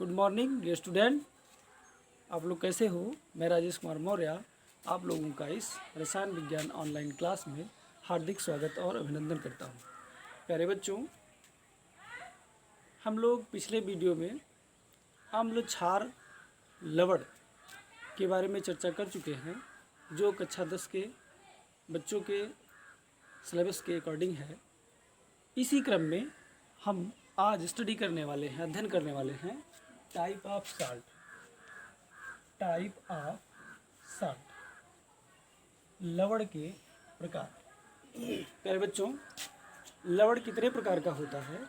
Good morning dear student. आप लोग कैसे हो? मैं राजेश कुमार मौर्य आप लोगों का इस रसायन विज्ञान ऑनलाइन क्लास में हार्दिक स्वागत और अभिनंदन करता हूं। प्यारे बच्चों, हम लोग पिछले वीडियो में अम्ल क्षार लवण के बारे में चर्चा कर चुके हैं, जो कक्षा 10 के बच्चों के सिलेबस के अकॉर्डिंग है। इसी क्रम में हम आज स्टडी करने वाले हैं, अध्ययन करने वाले हैं टाइप ऑफ साल्ट। लवण के प्रकार। प्यारे बच्चों, लवण कितने प्रकार का होता है,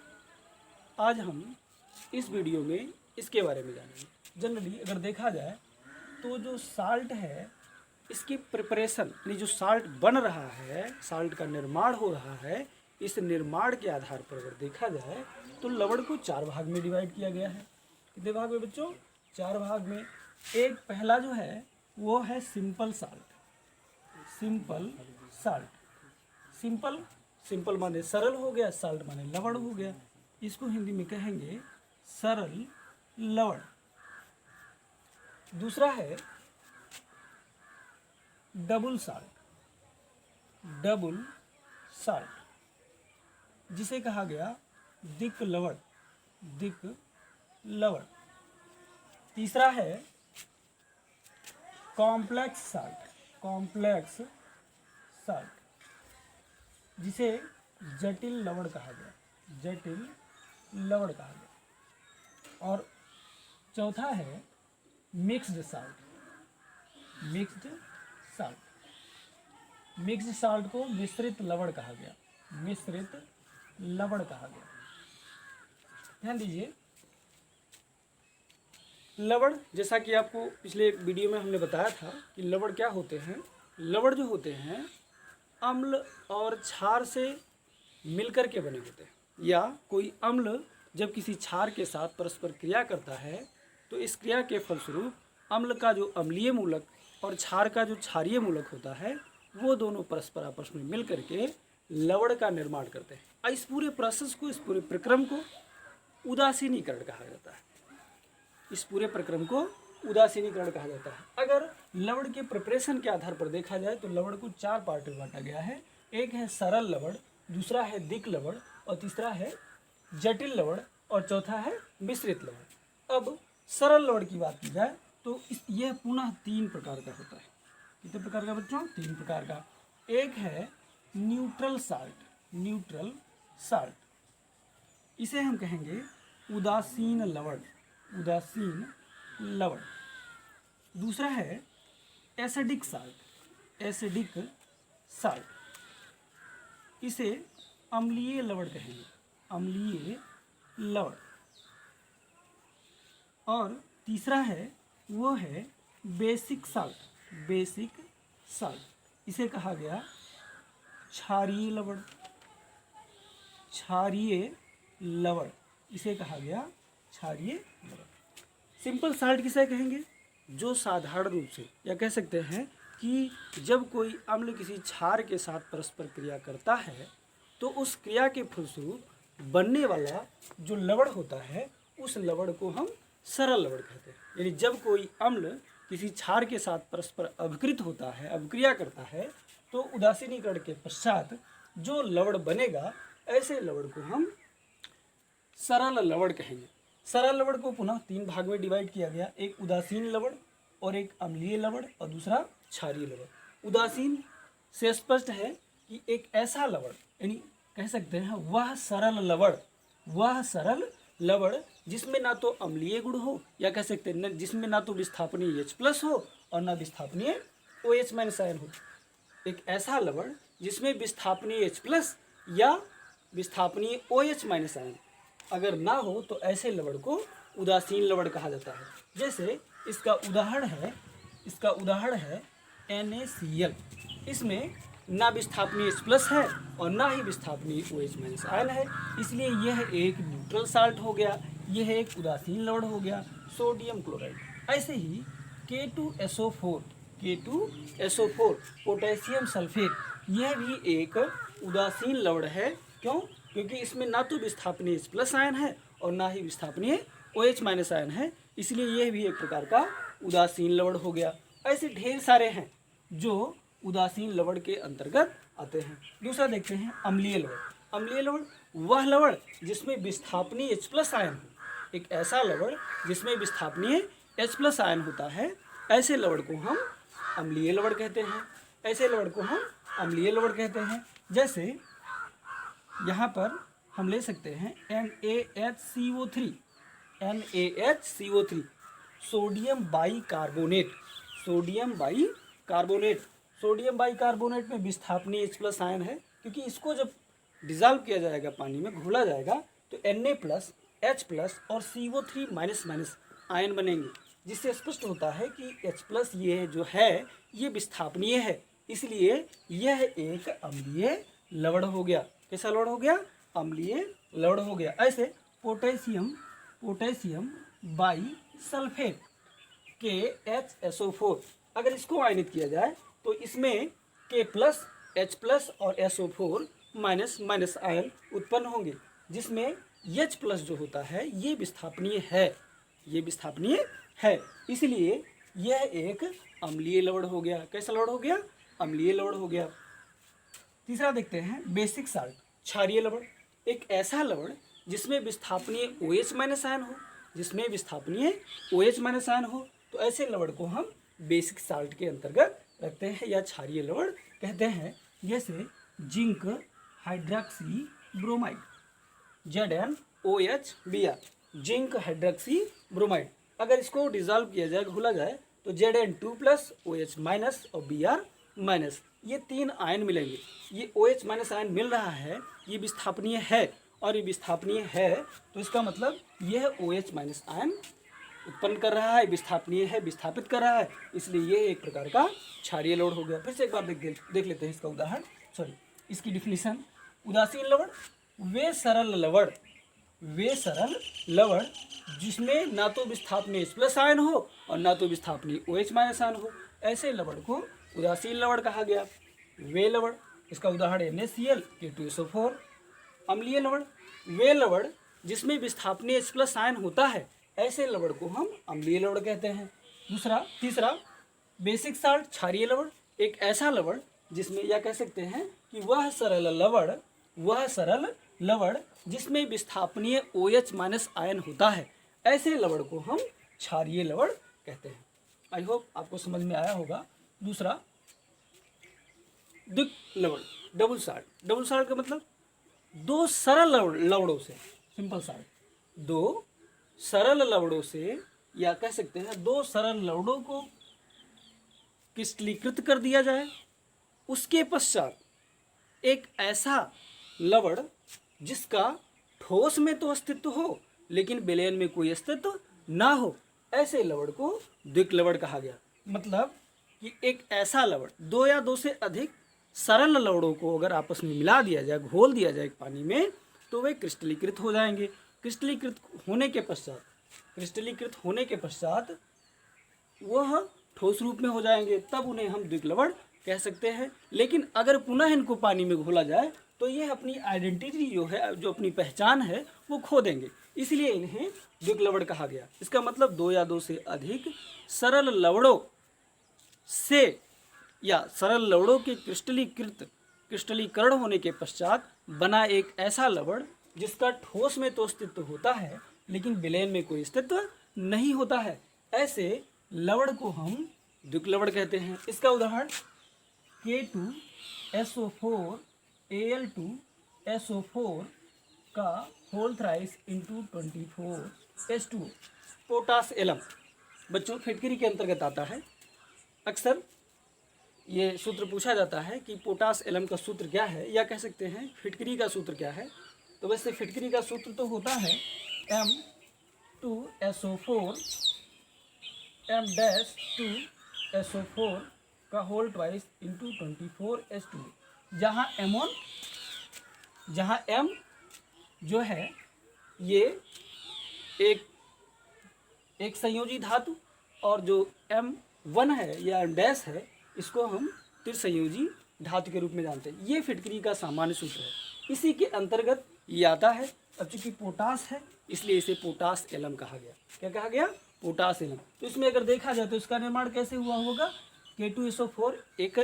आज हम इस वीडियो में इसके बारे में जानेंगे। जनरली अगर देखा जाए तो जो साल्ट है, इसकी प्रिपरेशन यानी जो साल्ट बन रहा है, साल्ट का निर्माण हो रहा है, इस निर्माण के आधार पर अगर देखा जाए तो लवण को 4 भाग में डिवाइड किया गया है। कितने भाग में बच्चों? 4 भाग में। एक पहला जो है वो है सिंपल साल्ट। सिंपल माने सरल हो गया, साल्ट माने लवण हो गया। इसको हिंदी में कहेंगे सरल लवण। दूसरा है डबल साल्ट, जिसे कहा गया दिक लवण। तीसरा है कॉम्प्लेक्स साल्ट, जिसे जटिल लवण कहा गया। और चौथा है मिक्स्ड साल्ट को मिश्रित लवण कहा गया। ध्यान दीजिए, लवण, जैसा कि आपको पिछले वीडियो में हमने बताया था कि लवण क्या होते हैं। लवण जो होते हैं अम्ल और क्षार से मिलकर के बने होते हैं, या कोई अम्ल जब किसी क्षार के साथ परस्पर क्रिया करता है तो इस क्रिया के फलस्वरूप अम्ल का जो अम्लीय मूलक और क्षार का जो क्षारीय मूलक होता है, वो दोनों परस्पर आपस में मिल करके लवण का निर्माण करते हैं। इस पूरे प्रोसेस को, इस पूरे प्रक्रम को उदासीनीकरण कहा जाता है। अगर लवण के प्रिपरेशन के आधार पर देखा जाए तो लवण को 4 पार्ट में बांटा गया है। एक है सरल लवण, दूसरा है दिक लवण, और तीसरा है जटिल लवण, और चौथा है मिश्रित लवण। अब सरल लवण की बात की जाए तो यह पुनः 3 प्रकार का होता है। कितने प्रकार का बच्चों? 3 प्रकार का। एक है न्यूट्रल साल्ट, इसे हम कहेंगे उदासीन लवण। दूसरा है एसिडिक साल्ट, इसे अम्लीय लवण कहेंगे। और तीसरा है वो है बेसिक साल्ट, इसे कहा गया क्षारीय लवण। सिंपल साल्ट किसे कहेंगे? जो साधारण रूप से, या कह सकते हैं कि जब कोई अम्ल किसी क्षार के साथ परस्पर क्रिया करता है तो उस क्रिया के फलस्वरूप बनने वाला जो लवण होता है, उस लवण को हम सरल लवण कहते हैं। यानी जब कोई अम्ल किसी क्षार के साथ परस्पर अभिकृत होता है, अभिक्रिया करता है, तो उदासीनीकरण के पश्चात जो लवण बनेगा, ऐसे लवण को हम सरल लवण कहेंगे। सरल लवण को पुनः 3 भाग में डिवाइड किया गया। एक उदासीन लवण, और एक अम्लीय लवण, और दूसरा क्षारीय लवण। उदासीन से स्पष्ट है कि एक ऐसा लवण, यानी कह सकते हैं वह सरल लवण जिसमें ना तो अम्लीय गुण हो, या कह सकते हैं जिसमें ना तो विस्थापनीय H+ हो और ना विस्थापनीय OH- आयन हो। एक ऐसा लवण जिसमें विस्थापनीय H+ या विस्थापनीय OH- आयन अगर ना हो तो ऐसे लवण को उदासीन लवण कहा जाता है। जैसे इसका उदाहरण है NaCl। इसमें ना विस्थापनीय H+ है और ना ही विस्थापनीय OH- आयन है, इसलिए यह एक न्यूट्रल साल्ट हो गया, यह एक उदासीन लवण हो गया। Sodium chloride. ऐसे ही K2SO4 पोटेशियम सल्फेट, यह भी एक उदासीन लवण है। क्यों? क्योंकि इसमें ना तो विस्थापनीय H+ आयन है और ना ही विस्थापनीय OH माइनस आयन है, इसलिए यह भी एक प्रकार का उदासीन लवण हो गया। ऐसे ढेर सारे हैं जो उदासीन लवण के अंतर्गत आते हैं। दूसरा देखते हैं अम्लीय लवण। अम्लीय लवण वह लवण जिसमें विस्थापनीय H+ आयन हो। एक ऐसा लवण जिसमें विस्थापनीय H+ आयन होता है, ऐसे लवण को हम अम्लीय लवण कहते हैं। ऐसे लवण को हम अम्लीय लवण कहते हैं। जैसे यहाँ पर हम ले सकते हैं NaHCO3, NaHCO3 sodium bicarbonate. Sodium bicarbonate, sodium bicarbonate में विस्थापनीय H+ आयन है, क्योंकि इसको जब डिज़ोल्व किया जाएगा, पानी में घोला जाएगा, तो Na+, H+ और CO3- आयन बनेंगे, जिससे स्पष्ट होता है कि H+ ये जो है ये विस्थापनीय है, इसलिए यह एक अम्लीय लवण हो गया। कैसा लवण हो गया? अम्लीय लवण हो गया। ऐसे पोटेशियम बाइसल्फेट KHSO4, अगर इसको आयनित किया जाए तो इसमें K+, H+ और SO4- आयन उत्पन्न होंगे, जिसमें H+ जो होता है ये विस्थापनीय है, ये विस्थापनीय है, इसलिए यह एक अम्लीय लवण हो गया। कैसा लवण हो गया? अम्लीय लवण हो गया। तीसरा देखते हैं बेसिक साल्ट, क्षारीय लवण। एक ऐसा लवण जिसमें विस्थापनीय OH- आयन हो, जिसमें विस्थापनीय OH- आयन हो, तो ऐसे लवण को हम बेसिक साल्ट के अंतर्गत रखते हैं या क्षारीय लवण कहते हैं। जैसे zinc hydroxy bromide, ZnOH-Br, zinc hydroxy bromide. अगर इसको डिजॉल्व किया जाए, घोला जाए, तो Zn2+ OH- और Br-, ये 3 आयन मिलेंगे। ये OH- आयन मिल रहा है, ये विस्थापनीय है, और ये विस्थापनीय है तो इसका मतलब यह OH- आयन उत्पन्न कर रहा है, विस्थापनीय है, विस्थापित कर रहा है, इसलिए ये एक प्रकार का क्षारीय लवण हो गया। फिर से एक बार देख लेते हैं इसका उदाहरण, इसकी डिफिनीशन। उदासीन लवण वे सरल लवण जिसमें ना तो विस्थापनीय H+ आयन हो और ना तो विस्थापनीय OH- आयन हो, ऐसे लवण को उदासीन लवण कहा गया। वे लवण, इसका उदाहरण NaCl, K2SO4। अम्लीय लवण वे लवण जिसमें विस्थापनीय H+ आयन होता है, ऐसे लवण को हम अम्लीय लवण कहते हैं। तीसरा बेसिक साल्ट, क्षारीय लवण। एक ऐसा लवण जिसमें, या कह सकते हैं कि वह सरल लवण जिसमें विस्थापनीय OH- आयन होता है, ऐसे लवण को हम क्षारीय लवण कहते हैं। आई होप आपको समझ में आया होगा। दूसरा द्विक लवण, डबल साल्ट। डबल साल्ट का मतलब दो सरल लवणों से, सिंपल साल्ट, दो सरल लवणों से, या कह सकते हैं दो सरल लवणों को क्रिस्टलीकृत कर दिया जाए, उसके पश्चात एक ऐसा लवण जिसका ठोस में तो अस्तित्व हो लेकिन विलयन में कोई अस्तित्व ना हो, ऐसे लवण को द्विक लवण कहा गया। मतलब कि एक ऐसा लवण, दो या दो से अधिक सरल लवणों को अगर आपस में मिला दिया जाए, घोल दिया जाए पानी में, तो वे क्रिस्टलीकृत हो जाएंगे। क्रिस्टलीकृत होने के पश्चात वह ठोस रूप में हो जाएंगे, तब उन्हें हम द्विक लवण कह सकते हैं। लेकिन अगर पुनः इनको पानी में घोला जाए तो ये अपनी आइडेंटिटी जो है, जो अपनी पहचान है, वो खो देंगे, इसलिए इन्हें द्विक लवण कहा गया। इसका मतलब दो या दो से अधिक सरल लवणों से, या सरल लवणों के क्रिस्टलीकरण होने के पश्चात बना एक ऐसा लवण जिसका ठोस में तो अस्तित्व होता है लेकिन विलयन में कोई अस्तित्व नहीं होता है, ऐसे लवण को हम द्विक लवण कहते हैं। इसका उदाहरण K2SO4 Al2SO4 का whole thrice into 24 H2O, potash alum. बच्चों, फिटकरी के अंतर्गत आता है। अक्सर ये सूत्र पूछा जाता है कि पोटास एलम का सूत्र क्या है, या कह सकते हैं फिटकरी का सूत्र क्या है। तो वैसे फिटकरी का सूत्र तो होता है M2SO4 M-2SO4 का होल ट्वाइस इंटू 24 H2O, जहाँ M जो है ये एक संयोजी धातु, और जो M1 है या M- है, इसको हम त्रिसंयोजी धातु के रूप में जानते हैं। ये फिटकरी का सामान्य सूत्र है, इसी के अंतर्गत ये आता है। अब चूंकि पोटास है इसलिए इसे पोटास एलम कहा गया। क्या कहा गया? Potash alum. तो इसमें अगर देखा जाए तो इसका निर्माण कैसे हुआ होगा? K2SO4 एक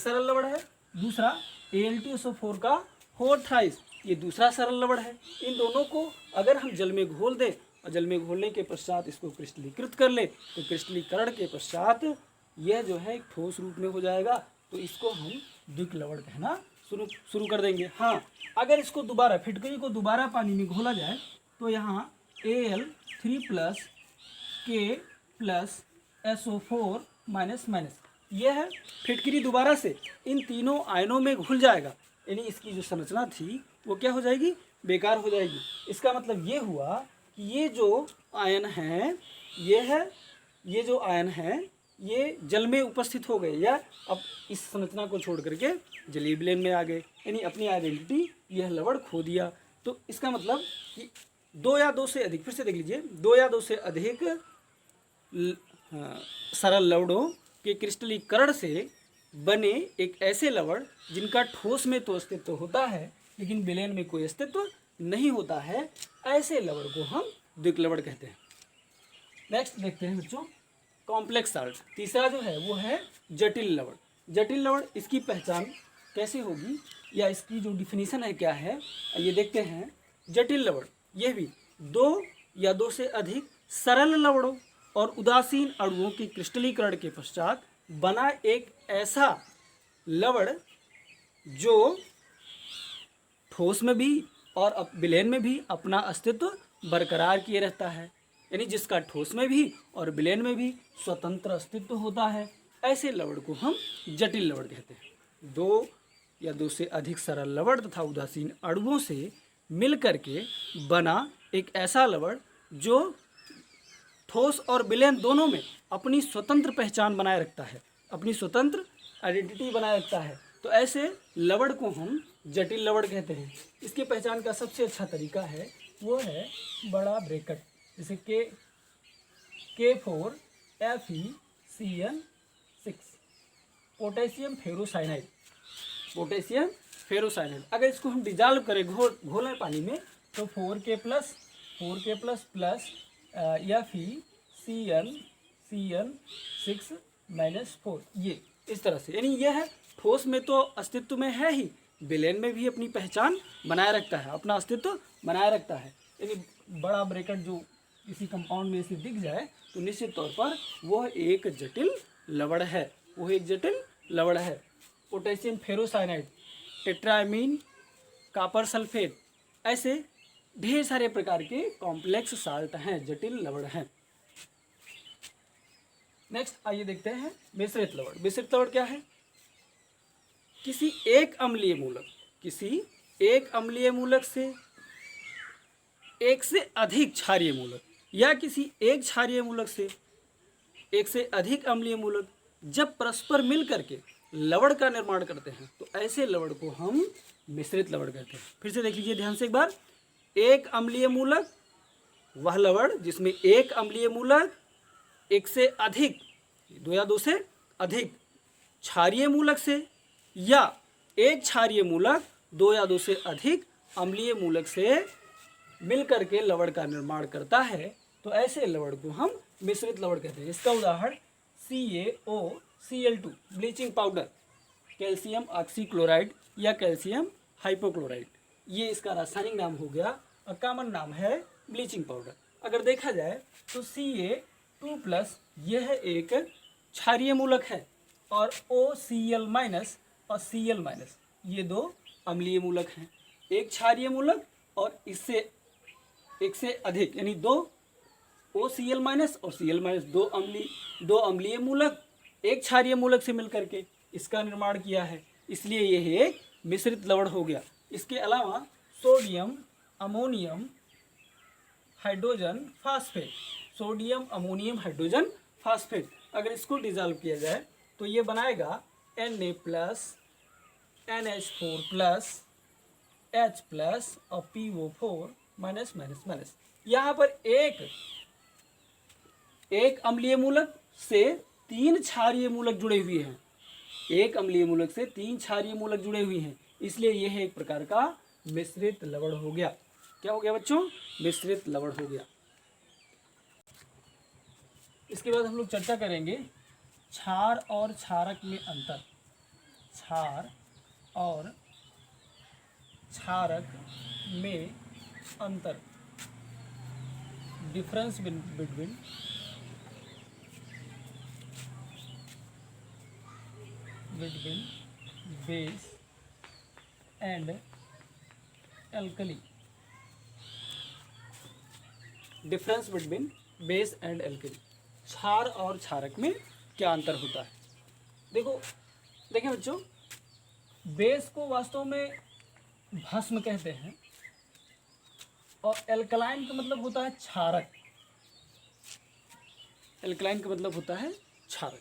सरल लवण है, दूसरा Al2SO4 का 4 थ्राइस ये दूसरा सरल लवण है। इन दोनों को अगर हम जल में घोल दें और जल में घोलने के पश्चात इसको क्रिस्टलीकृत कर ले तो क्रिस्टलीकरण के पश्चात यह जो है एक ठोस रूप में हो जाएगा। तो इसको हम द्विक लवण कहना शुरू कर देंगे। हाँ, अगर इसको दोबारा फिटकरी को दोबारा पानी में घोला जाए तो यहाँ Al3+ K+SO4 माइनस माइनस यह है फिटकरी दोबारा से इन तीनों आयनों में घुल जाएगा, यानी इसकी जो संरचना थी वो क्या हो जाएगी? बेकार हो जाएगी। इसका मतलब ये हुआ कि ये जो आयन हैं ये जो आयन हैं ये जल में उपस्थित हो गए या अब इस संरचना को छोड़ करके जलीय विलयन में आ गए, यानी अपनी आइडेंटिटी यह लवण खो दिया। तो इसका मतलब कि 2 या 2 से अधिक, फिर से देख लीजिए, 2 या 2 से अधिक सरल लवणों के क्रिस्टलीकरण से बने एक ऐसे लवण जिनका ठोस में तो अस्तित्व होता है लेकिन विलयन में कोई अस्तित्व नहीं होता है, ऐसे लवण को हम द्विक लवण कहते हैं। नेक्स्ट देखते हैं बच्चों कॉम्प्लेक्स साल्ट। तीसरा जो है वो है जटिल लवण। जटिल लवण इसकी पहचान कैसे होगी या इसकी जो डिफिनीशन है क्या है ये देखते हैं। जटिल लवण यह भी 2 या 2 से अधिक सरल लवणों और उदासीन अणुओं के क्रिस्टलीकरण के पश्चात बना एक ऐसा लवण जो ठोस में भी और विलयन में भी अपना अस्तित्व बरकरार किए रहता है, यानी जिसका ठोस में भी और विलयन में भी स्वतंत्र अस्तित्व होता है, ऐसे लवण को हम जटिल लवण कहते हैं। 2 या 2 से अधिक सरल लवण तथा उदासीन अणुओं से मिल करके बना एक ऐसा लवण जो ठोस और विलयन दोनों में अपनी स्वतंत्र पहचान बनाए रखता है, अपनी स्वतंत्र आइडेंटिटी बनाए रखता है। तो ऐसे लवण को हम जटिल लवण कहते हैं। इसकी पहचान का सबसे अच्छा तरीका है वो है बड़ा ब्रैकेट, जैसे K4FeCN6 potassium ferrocyanide. Potassium ferrocyanide अगर इसको हम डिजॉल्व करें घोलें पानी में तो 4K प्लस FeCN6 ये इस तरह से, यानी यह है ठोस में तो अस्तित्व में है ही, विलयन में भी अपनी पहचान बनाए रखता है, अपना अस्तित्व बनाए रखता है। यानी बड़ा ब्रैकेट जो किसी कंपाउंड में से दिख जाए तो निश्चित तौर पर वह एक जटिल लवण है, वह एक जटिल लवण है। Potassium ferrocyanide, tetrammine copper sulphate, ऐसे ढेर सारे प्रकार के कॉम्प्लेक्स साल्ट हैं, जटिल लवण हैं। नेक्स्ट आइए देखते हैं मिश्रित लवण। मिश्रित लवण क्या है? किसी एक अम्लीय मूलक से एक से अधिक क्षारीय मूलक या किसी एक क्षारीय मूलक से एक से अधिक अम्लीय मूलक जब परस्पर मिल करके लवण का निर्माण करते हैं तो ऐसे लवण को हम मिश्रित लवण कहते हैं। फिर से देख लीजिए ध्यान से एक बार। एक अम्लीय मूलक वह लवण जिसमें एक अम्लीय मूलक एक से अधिक 2 या 2 से अधिक क्षारीय मूलक से या एक क्षारीय मूलक 2 या 2 से अधिक अम्लीय मूलक से मिलकर के लवण का निर्माण करता है, तो ऐसे लवण को हम मिश्रित लवण कहते हैं। इसका उदाहरण CaOCl2 bleaching powder, calcium oxychloride या कैल्शियम हाइपोक्लोराइड, ये इसका रासायनिक नाम हो गया और कॉमन नाम है ब्लीचिंग पाउडर। अगर देखा जाए तो Ca2+ यह एक क्षारीय मूलक है और OCl- और Cl- ये 2 अम्लीय मूलक हैं। एक क्षारीय मूलक और इससे एक से अधिक यानी 2 OCl- और Cl- 2 अम्लीय मूलक एक क्षारीय मूलक से मिलकर के इसका निर्माण किया है, इसलिए यह एक मिश्रित लवण हो गया। इसके अलावा sodium ammonium hydrogen phosphate, sodium ammonium hydrogen phosphate, अगर इसको डिजॉल्व किया जाए तो ये बनाएगा Na+, NH4+, H+ और PO4-। यहाँ पर एक अम्लीय मूलक से 3 क्षारीय मूलक जुड़े हुए हैं, एक अम्लीय मूलक से 3 क्षारीय मूलक जुड़े हुए हैं, इसलिए यह एक प्रकार का मिश्रित लवण हो गया। क्या हो गया बच्चों? मिश्रित लवण हो गया। इसके बाद हम लोग चर्चा करेंगे क्षार और क्षारक में अंतर। क्षार और क्षारक में अंतर, difference between base and alkali. Difference between base and alkali, क्षार और क्षारक में क्या अंतर होता है? देखिए बच्चों, बेस को वास्तव में भस्म कहते हैं और एल्कलाइन का मतलब होता है क्षारक। एल्कलाइन का मतलब होता है क्षारक।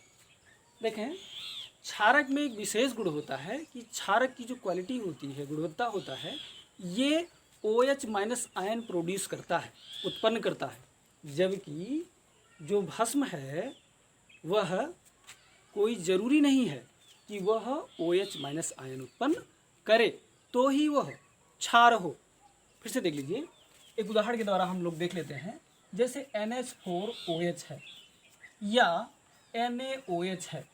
देखें, क्षारक में एक विशेष गुण होता है कि क्षारक की जो क्वालिटी होती है, गुणवत्ता होता है, ये OH माइनस आयन प्रोड्यूस करता है, उत्पन्न करता है, जबकि जो भस्म है वह कोई ज़रूरी नहीं है कि वह OH माइनस आयन उत्पन्न करे तो ही वह क्षार हो। फिर से देख लीजिए, एक उदाहरण के द्वारा हम लोग देख लेते हैं। जैसे NH4OH है या NaOH है,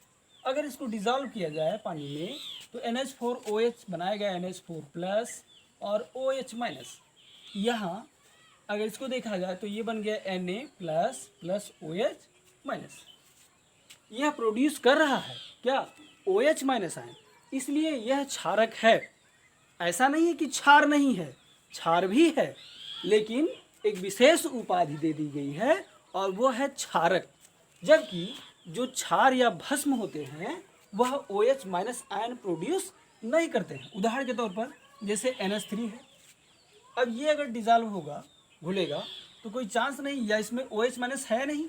अगर इसको डिज़ोल्व किया जाए पानी में तो NH4OH बनाएगा NH4 प्लस और OH माइनस। यहाँ अगर इसको देखा जाए तो ये बन गया Na plus plus OH minus. यह प्रोड्यूस कर रहा है क्या? OH माइनस आयन, इसलिए यह क्षारक है। ऐसा नहीं है कि क्षार नहीं है, क्षार भी है, लेकिन एक विशेष उपाधि दे दी गई है और वो है क्षारक। जबकि जो क्षार या भस्म होते हैं वह OH माइनस आयन प्रोड्यूस नहीं करते हैं। उदाहरण के तौर पर जैसे NH3 है, अब ये अगर डिज़ोल्व होगा, घुलेगा, तो कोई चांस नहीं, या इसमें OH माइनस है नहीं,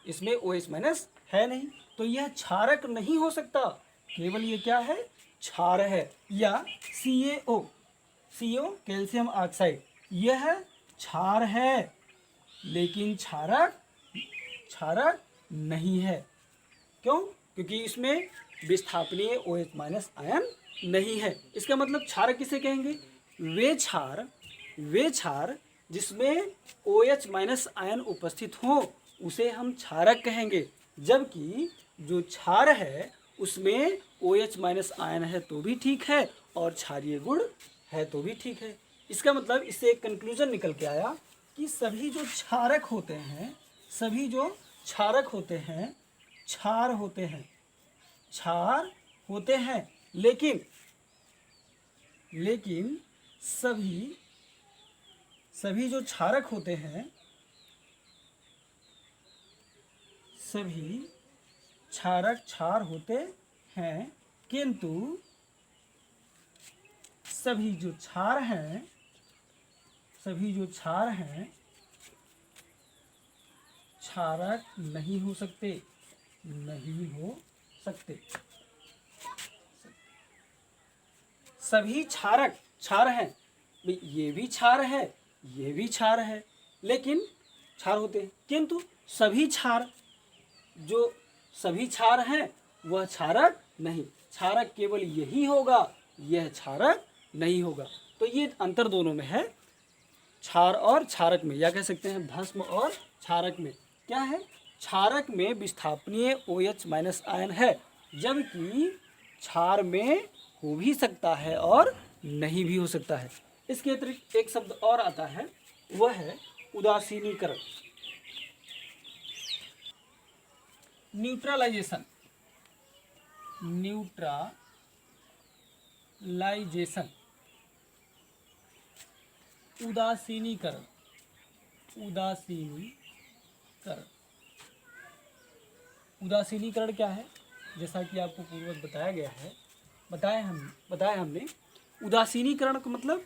इसमें OH माइनस है नहीं, तो यह क्षारक नहीं हो सकता, केवल ये क्या है? क्षार है। या CO कैल्शियम ऑक्साइड, यह क्षार है लेकिन क्षारक नहीं है। क्यों? क्योंकि इसमें विस्थापनीय OH माइनस आयन नहीं है। इसका मतलब क्षारक किसे कहेंगे? वे क्षार जिसमें OH माइनस आयन उपस्थित हो उसे हम क्षारक कहेंगे, जबकि जो क्षार है उसमें OH माइनस आयन है तो भी ठीक है और क्षारीय गुण है तो भी ठीक है। इसका मतलब इससे एक कंक्लूजन निकल के आया कि सभी जो क्षारक होते हैं, सभी जो क्षारक होते हैं क्षार होते हैं, लेकिन सभी जो क्षारक होते हैं, सभी क्षारक क्षार होते हैं, किंतु सभी जो क्षार हैं क्षारक नहीं हो सकते। सभी क्षारक क्षार हैं, ये भी क्षार है, ये भी क्षार है, लेकिन क्षार होते हैं, किंतु सभी क्षार हैं वह क्षारक नहीं। क्षारक केवल यही होगा, यह क्षारक नहीं होगा। तो ये अंतर दोनों में है, क्षार और क्षारक में, या कह सकते हैं भस्म और क्षारक में। क्या है? क्षारक में विस्थापनीय OH माइनस आयन है, जबकि क्षार में हो भी सकता है और नहीं भी हो सकता है। इसके अतिरिक्त एक शब्द और आता है, वह है उदासीनीकरण, न्यूट्रलाइजेशन। उदासीनीकरण क्या है? जैसा कि आपको पूर्वज बताया गया है, बताया हमने, उदासीनीकरण का मतलब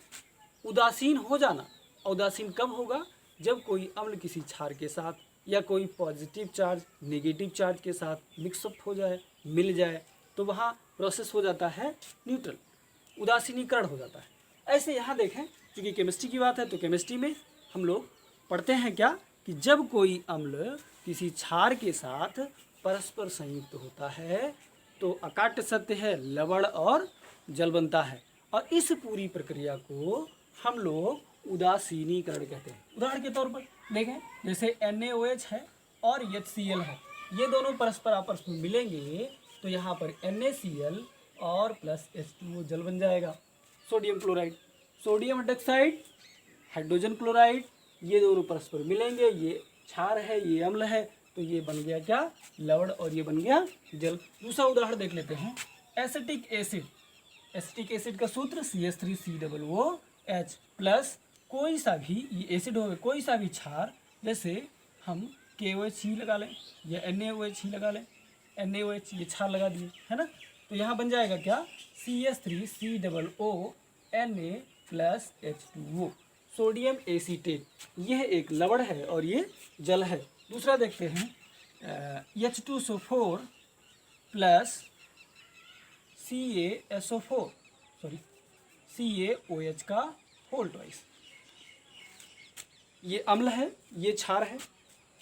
उदासीन हो जाना। उदासीन कब होगा? जब कोई अम्ल किसी क्षार के साथ या कोई पॉजिटिव चार्ज नेगेटिव चार्ज के साथ मिक्सअप हो जाए, मिल जाए, तो वहाँ प्रोसेस हो जाता है न्यूट्रल, उदासीनीकरण हो जाता है। ऐसे यहाँ देखें, क्योंकि केमिस्ट्री की बात है तो केमिस्ट्री में हम लोग पढ़ते हैं क्या कि जब कोई अम्ल किसी क्षार के साथ परस्पर संयुक्त होता है तो अकाट्य सत्य है, लवण और जल बनता है। और इस पूरी प्रक्रिया को हम लोग उदासीनीकरण कहते हैं। उदाहरण के तौर पर देखें, जैसे NaOH है और HCl है, ये दोनों परस्पर आपस में मिलेंगे तो यहाँ पर NaCl और प्लस H2O जल बन जाएगा। Sodium chloride, sodium hydroxide, hydrogen chloride, ये दोनों परस्पर मिलेंगे, ये क्षार है, ये अम्ल है, तो ये बन गया क्या? लवण, और ये बन गया जल। दूसरा उदाहरण देख लेते हैं, एसिटिक एसिड। एसिटिक एसिड का सूत्र CH3COOH प्लस कोई सा भी, ये एसिड हो गया, कोई सा भी क्षार, जैसे हम KOH ही लगा लें या NaOH ही लगा लें, NaOH ये क्षार लगा दिए, है ना, तो यहाँ बन जाएगा क्या? CH3COO Na plus H2O, sodium acetate. यह एक लवण है और ये जल है। दूसरा देखते हैं, H2SO4 प्लस CaOH का होल ट्वाइस। ये अम्ल है, ये क्षार है,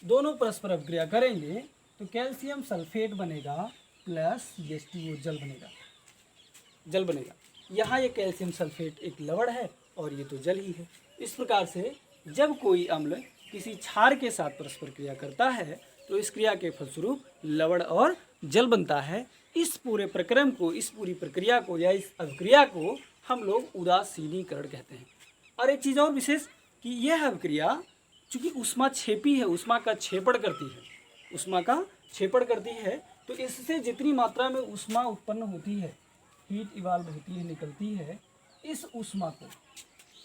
दोनों परस्पर अभिक्रिया करेंगे तो कैल्शियम सल्फेट बनेगा प्लस H2O जल बनेगा, जल बनेगा। यहाँ ये कैल्शियम सल्फेट एक लवण है और ये तो जल ही है। इस प्रकार से जब कोई अम्ल किसी क्षार के साथ परस्पर क्रिया करता है तो इस क्रिया के फलस्वरूप लवण और जल बनता है। इस पूरे प्रक्रम को, इस पूरी प्रक्रिया को या इस अभिक्रिया को हम लोग उदासीनीकरण कहते हैं। और एक चीज़ और विशेष कि यह अभिक्रिया चूँकि ऊष्मा क्षेपी है, ऊष्मा का क्षेपण करती है, ऊष्मा का क्षेपण करती है, तो इससे जितनी मात्रा में ऊष्मा उत्पन्न होती है, हीट इवाल्व होती है, निकलती है, इस ऊष्मा को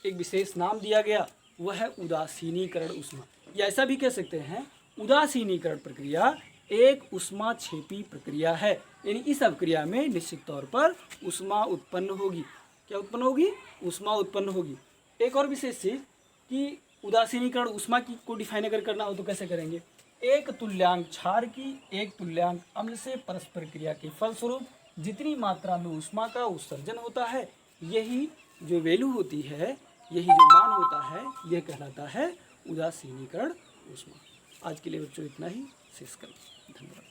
एक विशेष नाम दिया गया, वह है उदासीनीकरण ऊष्मा। या ऐसा भी कह सकते हैं, उदासीनीकरण प्रक्रिया एक ऊष्मा क्षेपी प्रक्रिया है, यानी इस अभिक्रिया में निश्चित तौर पर ऊष्मा उत्पन्न होगी। क्या उत्पन्न होगी? ऊष्मा उत्पन्न होगी। एक और विशेष चीज कि उदासीनीकरण ऊष्मा की को डिफाइन अगर करना हो तो कैसे करेंगे? एक तुल्यांक क्षार की एक तुल्यांक अम्ल से परस्पर क्रिया के फलस्वरूप जितनी मात्रा में ऊष्मा का उत्सर्जन होता है, यही जो वैल्यू होती है, यही जो मान होता है, यह कहलाता है उदासीनीकरण ऊष्मा। आज के लिए बच्चों इतना ही, शेष करें। धन्यवाद।